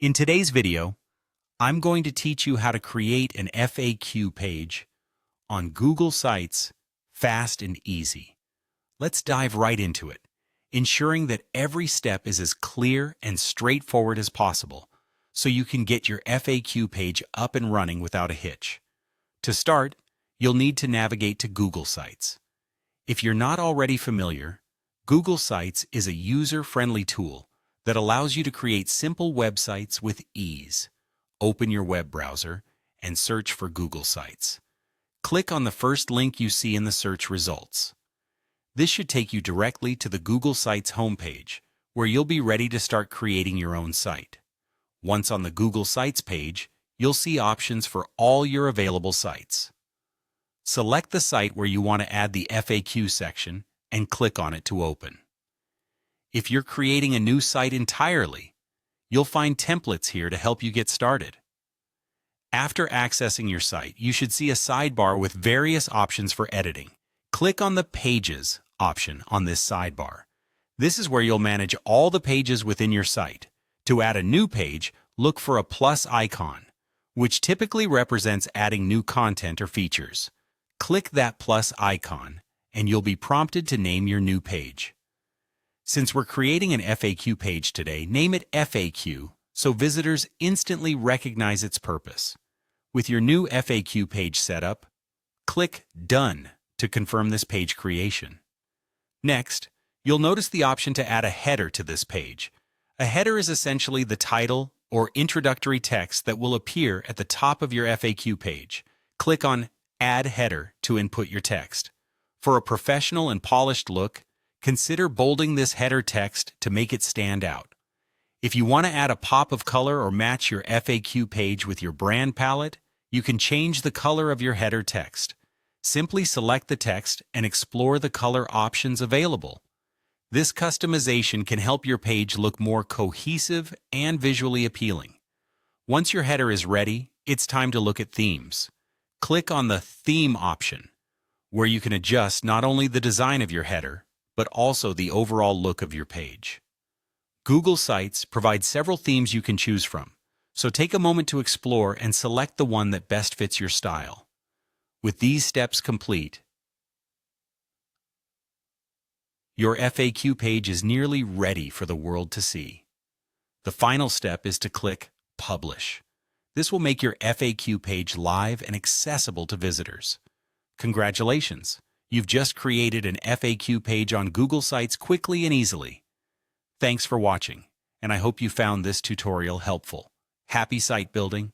In today's video, I'm going to teach you how to create an FAQ page on Google Sites fast and easy. Let's dive right into it, ensuring that every step is as clear and straightforward as possible so you can get your FAQ page up and running without a hitch. To start, you'll need to navigate to Google Sites. If you're not already familiar, Google Sites is a user-friendly tool that allows you to create simple websites with ease. Open your web browser and search for Google Sites. Click on the first link you see in the search results. This should take you directly to the Google Sites homepage, where you'll be ready to start creating your own site. Once on the Google Sites page, you'll see options for all your available sites. Select the site where you want to add the FAQ section and click on it to open. If you're creating a new site entirely, you'll find templates here to help you get started. After accessing your site, you should see a sidebar with various options for editing. Click on the Pages option on this sidebar. This is where you'll manage all the pages within your site. To add a new page, look for a plus icon, which typically represents adding new content or features. Click that plus icon, and you'll be prompted to name your new page. Since we're creating an FAQ page today, name it FAQ so visitors instantly recognize its purpose. With your new FAQ page set up, click Done to confirm this page creation. Next, you'll notice the option to add a header to this page. A header is essentially the title or introductory text that will appear at the top of your FAQ page. Click on Add Header to input your text. For a professional and polished look, consider bolding this header text to make it stand out. If you want to add a pop of color or match your FAQ page with your brand palette, you can change the color of your header text. Simply select the text and explore the color options available. This customization can help your page look more cohesive and visually appealing. Once your header is ready, it's time to look at themes. Click on the Theme option, where you can adjust not only the design of your header, but also the overall look of your page. Google Sites provides several themes you can choose from, so take a moment to explore and select the one that best fits your style. With these steps complete, your FAQ page is nearly ready for the world to see. The final step is to click Publish. This will make your FAQ page live and accessible to visitors. Congratulations! You've just created an FAQ page on Google Sites quickly and easily. Thanks for watching, and I hope you found this tutorial helpful. Happy site building!